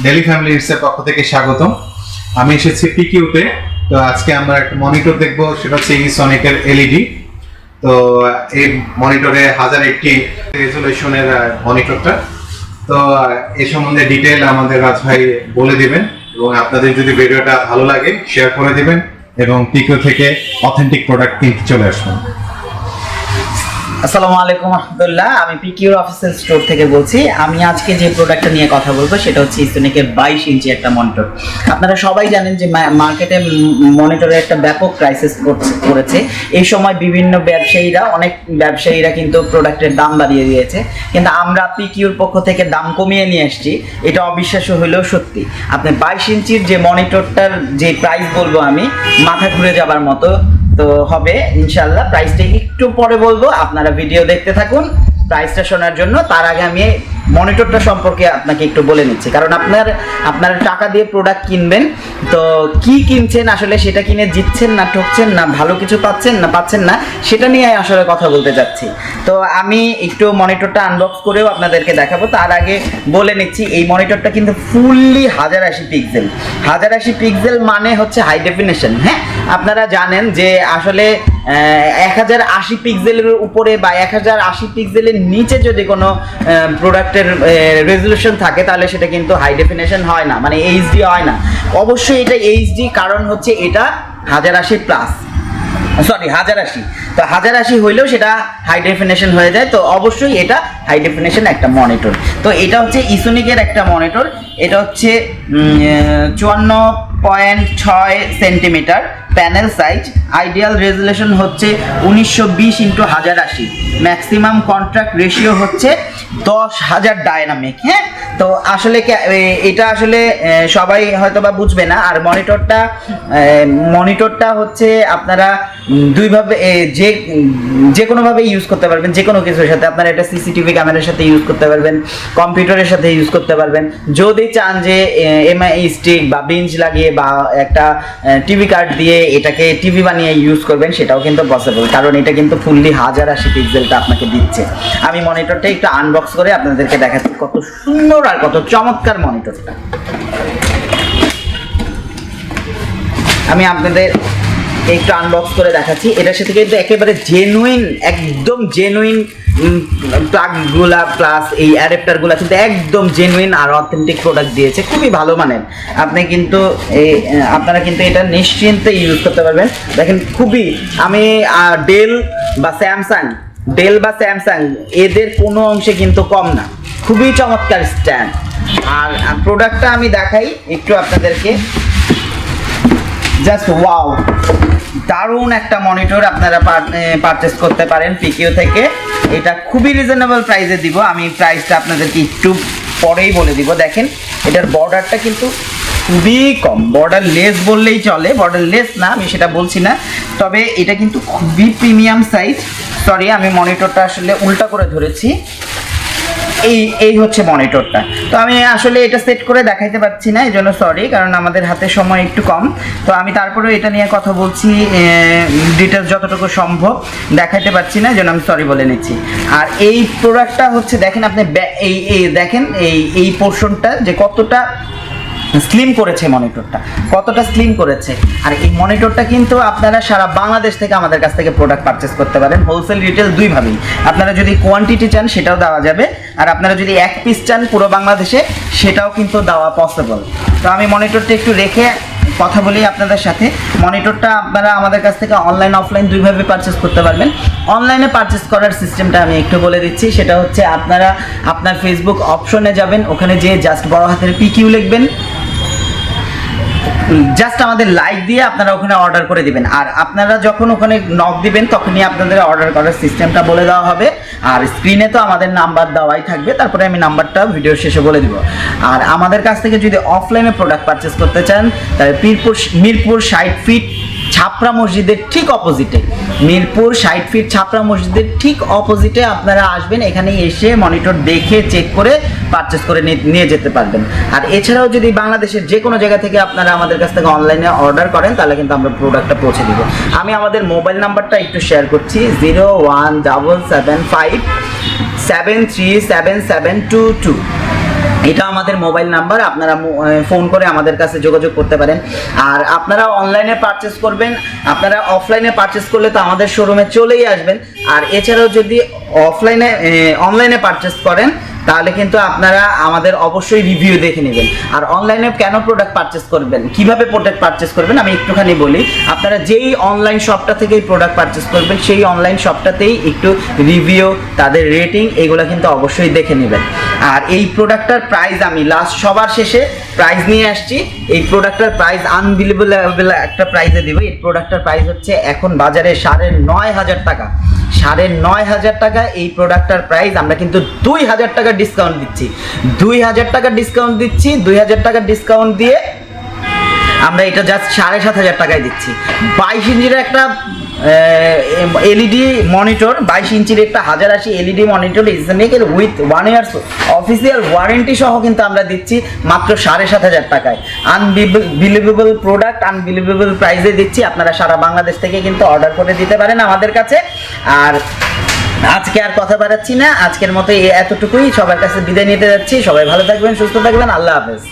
Daily family ইটসের পক্ষ থেকে স্বাগতম। আমি এসেছি পিকিউতে। তো আজকে আমরা একটা মনিটর দেখব, সেটা হচ্ছে ইসোনিকের এলইডি। তো এই মনিটরে 1080 রেজুলেশনের মনিটরটা। তো এই সম্বন্ধে ডিটেইল আমাদের রাজ ভাই বলে দিবেন, এবং আপনাদের যদি ভিডিওটা ভালো লাগে শেয়ার করে দিবেন এবং পিকিউ থেকে অথেন্টিক প্রোডাক্ট কিনতে চলে আসবেন। আসসালামু আলাইকুম রহমতুল্লাহ। আমি পিকিউর অফিসিয়াল স্টোর থেকে বলছি। আমি আজকে যে প্রোডাক্টটা নিয়ে কথা বলবো সেটা হচ্ছে ইসোনিকের 22 ইঞ্চি একটা মনিটর। আপনারা সবাই জানেন যে মার্কেটে মনিটরের একটা ব্যাপক ক্রাইসিস করেছে। এই সময় বিভিন্ন অনেক ব্যবসায়ীরা কিন্তু প্রোডাক্টের দাম বাড়িয়ে দিয়েছে, কিন্তু আমরা পিকিউর পক্ষ থেকে দাম কমিয়ে নিয়ে আসছি। এটা অবিশ্বাস্য হলেও সত্যি। আপনি 22 ইঞ্চির যে মনিটরটার যে প্রাইস বলবো আমি, মাথা ঘুরে যাবার মতো তো হবে ইনশাআল্লাহ। প্রাইসটা একটু পরে বলবো, আপনারা ভিডিও দেখতে থাকুন প্রাইসটা শোনার জন্য। তার আগে আমি মনিটরটা সম্পর্কে আপনাকে একটু বলে নিচ্ছি, কারণ আপনারা টাকা দিয়ে প্রোডাক্ট কিনবেন, তো কি কিনছেন আসলে, সেটা কিনে জিতছেন না ঠকছেন না, ভালো কিছু পাচ্ছেন না, সেটা নিয়ে আসলে কথা বলতে যাচ্ছি। তো আমি একটু মনিটরটা আনবক্স করেও আপনাদেরকে দেখাবো। তার আগে বলে নিচ্ছি, এই মনিটরটা কিন্তু ফুললি 1080 পিক্সেল। 1080 পিক্সেল মানে হচ্ছে হাই ডেফিনেশন। হ্যাঁ, আপনারা জানেন যে আসলে 1080 পিক্সেলের উপরে বা 1080 পিক্সেলের নিচে যদি কোনো প্রোডাক্টের রেজুলেশন থাকে তাহলে সেটা কিন্তু হাই ডেফিনেশন হয় না, মানে এইচডি হয় না। অবশ্যই এটা এইচডি, কারণ হচ্ছে এটা 1080 প্লাস, সরি 1080। তো 1080 হইলেও সেটা হাই ডেফিনেশন হয়ে যায়। তো অবশ্যই এটা হাই ডেফিনেশন একটা মনিটর। তো এটা হচ্ছে ইসোনিকের একটা মনিটর। এটা হচ্ছে 54.6 centimetre panel size. Ideal resolution হচ্ছে 1920x1080। ম্যাক্সিমাম কন্ট্রাক্ট রেশিও হচ্ছে 10,000 ডায়নামিক। হ্যাঁ, তো আসলে এটা আসলে সবাই হয়তো বা বুঝবে না। আর মনিটরটা হচ্ছে আপনারা দুইভাবে যে কোনোভাবে ইউজ করতে পারবেন, যে কোনো কিছুর সাথে। আপনারা এটা সিসিটিভি ক্যামেরার সাথে ইউজ করতে পারবেন, কম্পিউটারের সাথে ইউজ করতে পারবেন। যদি চান যে এমআই স্টিক বা বেঞ্চ লাগিয়ে বা একটা টিভি কার্ড দিয়ে এটাকে টিভি বানিয়ে ইউজ করবেন, সেটাও কিন্তু পসিবল, কারণ এটা কিন্তু ফুললি 1080 পিক্সেলটা আপনাকে দিচ্ছে। আমি মনিটরটা একটু আনবক্স করে আপনাদেরকে দেখাচ্ছি কত সুন্দর আর কত চমৎকার মনিটরটা। আমি আপনাদের একটু আনবক্স করে দেখাচ্ছি। এটার সাথে কিন্তু একেবারে একদম জেনুইন প্লাগগুলা প্লাস এই অ্যাডাপ্টারগুলো কিন্তু একদম জেনুইন আর অথেন্টিক প্রোডাক্ট দিয়েছে, খুবই ভালো মানের। আপনারা কিন্তু এটা নিশ্চিন্তে ইউজ করতে পারবেন। দেখেন, আমি ডেল বা স্যামসাং এদের কোনো অংশে কিন্তু কম না, খুবই চমৎকার স্ট্যান্ড। আর প্রোডাক্টটা আমি দেখাই একটু আপনাদেরকে। জাস্ট ওয়াও, দারুণ একটা মনিটর আপনারা পারচেস করতে পারেন পিকিউ থেকে। এটা খুবই রিজনেবল প্রাইসে দিব। আমি প্রাইসটা আপনাদেরকে একটু পরেই বলে দিব। দেখেন, এটার বর্ডারটা কিন্তু খুবই কম, বর্ডার লেস বললেই চলে। বর্ডার লেস না, আমি সেটা বলছি না, তবে এটা কিন্তু খুবই প্রিমিয়াম সাইজ। সরি, আমি মনিটরটা আসলে উল্টা করে ধরেছি। এই হচ্ছে মনিটরটা। তো আমি আসলে এটা সেট করে দেখাইতে পারছি না, এই জন্য সরি, কারণ আমাদের হাতে সময় একটু কম। তো আমি তারপরেও এটা নিয়ে কথা বলছি, ডিটেলস যতটুকু সম্ভব দেখাইতে পারছি না, এই জন্য আমি সরি বলে নিচ্ছি। আর এই প্রোডাক্টটা হচ্ছে দেখেন আপনি, দেখেন এই পোর্শনটা যে কতটা স্লিম করেছে, মনিটরটা কতটা স্লিম করেছে। আর এই মনিটরটা কিন্তু আপনারা সারা বাংলাদেশ থেকে আমাদের কাছ থেকে প্রোডাক্ট পারচেস করতে পারেন, হোলসেল রিটেল দুইভাবেই। আপনারা যদি কোয়ান্টিটি চান সেটাও দেওয়া যাবে, আর আপনারা যদি এক পিস চান পুরো বাংলাদেশে সেটাও কিন্তু দেওয়া পসিবল। তো আমি মনিটরটা একটু রেখে কথা বলি আপনাদের সাথে। মনিটরটা আপনারা আমাদের কাছ থেকে অনলাইন অফলাইন দুইভাবে পারচেস করতে পারবেন। অনলাইনে পারচেস করার সিস্টেমটা আমি একটু বলে দিচ্ছি। সেটা হচ্ছে আপনারা আপনার ফেসবুক অপশনে যাবেন, ওখানে যেয়ে জাস্ট বড় হাতের পিকিউ লিখবেন, জাস্ট আমাদের লাইক দিয়ে আপনারা ওখানে অর্ডার করে দিবেন। আর আপনারা যখন ওখানে নক দিবেন তখনই আপনাদের অর্ডার করার সিস্টেমটা বলে দেওয়া হবে। আর স্ক্রিনে তো আমাদের নাম্বার দেওয়াই থাকবে, তারপরে আমি নাম্বারটা ভিডিওর শেষে বলে দিব। আর আমাদের কাছ থেকে যদি অফলাইনে প্রোডাক্ট পারচেস করতে চান, তাহলে মিরপুর 60 ফিট ছাপরা মসজিদের ঠিক অপোজিটে, মিরপুর 60 ফিট ছাপরা মসজিদের ঠিক অপোজিটে আপনারা আসবেন। এখানে এসে মনিটর দেখে চেক করে পারচেস করে নিয়ে যেতে পারবেন। আর এছাড়াও যদি বাংলাদেশের যে কোনো জায়গা থেকে আপনারা আমাদের কাছ থেকে অনলাইনে অর্ডার করেন, তাহলে কিন্তু আমরা প্রোডাক্টটা পৌঁছে দিব। আমি আমাদের মোবাইল নাম্বারটা একটু শেয়ার করছি, 01775 737722। এটা আমাদের মোবাইল নাম্বার, আপনারা ফোন করে আমাদের কাছে যোগাযোগ করতে পারেন। আর আপনারা অনলাইনে পারচেস করবেন, আপনারা অফলাইনে পারচেস করলে তো আমাদের শোরুমে চলেই আসবেন। আর এছাড়াও যদি অনলাইনে পারচেস করেন তাহলে কিন্তু আপনারা আমাদের অবশ্যই রিভিউ দেখে নেবেন। আর অনলাইনে কেন প্রোডাক্ট পারচেস করবেন, কিভাবে প্রোডাক্ট পারচেস করবেন আমি একটুখানি বলি। আপনারা যেই অনলাইন শপটা থেকেই প্রোডাক্ট পারচেস করবেন সেই অনলাইন শপটাতেই একটু রিভিউ, তাদের রেটিং এগুলো কিন্তু অবশ্যই দেখে নেবেন। আর এই প্রোডাক্টটার প্রাইস আমি সবার শেষে প্রাইস নিয়ে আসছি। এই প্রোডাক্টটার প্রাইস আনবিলিভেবল একটা প্রাইসে দিব। এই প্রোডাক্টটার প্রাইস হচ্ছে এখন বাজারে 9,500 টাকা। 9,500 টাকা এই প্রোডাক্টটার প্রাইস। আমরা কিন্তু 2,000 টাকা ডিসকাউন্ট দিচ্ছি, 2,000 টাকা ডিসকাউন্ট দিচ্ছি। 2,000 টাকা ডিসকাউন্ট দিয়ে আমরা এটা জাস্ট 7,500 টাকায় দিচ্ছি। 22 ইঞ্চির একটা এলইডি মনিটর, 22 ইঞ্চির একটা 1080 এলইডি মনিটর ইসোনিকের উইথ 1 ইয়ার্স অফিসিয়াল ওয়ারেন্টি সহ কিন্তু আমরা দিচ্ছি মাত্র 7,500 টাকায়। আনবিলিভেবল প্রোডাক্ট, আনবিলিভেবল প্রাইসে দিচ্ছি। আপনারা সারা বাংলাদেশ থেকে কিন্তু অর্ডার করে দিতে পারেন আমাদের কাছে। আর আজকে আর কথা বাড়াচ্ছি না, আজকের মতো এতটুকুই। সবার কাছে বিদায় নিতে যাচ্ছি। সবাই ভালো থাকবেন, সুস্থ থাকবেন, আল্লাহ হাফেজ।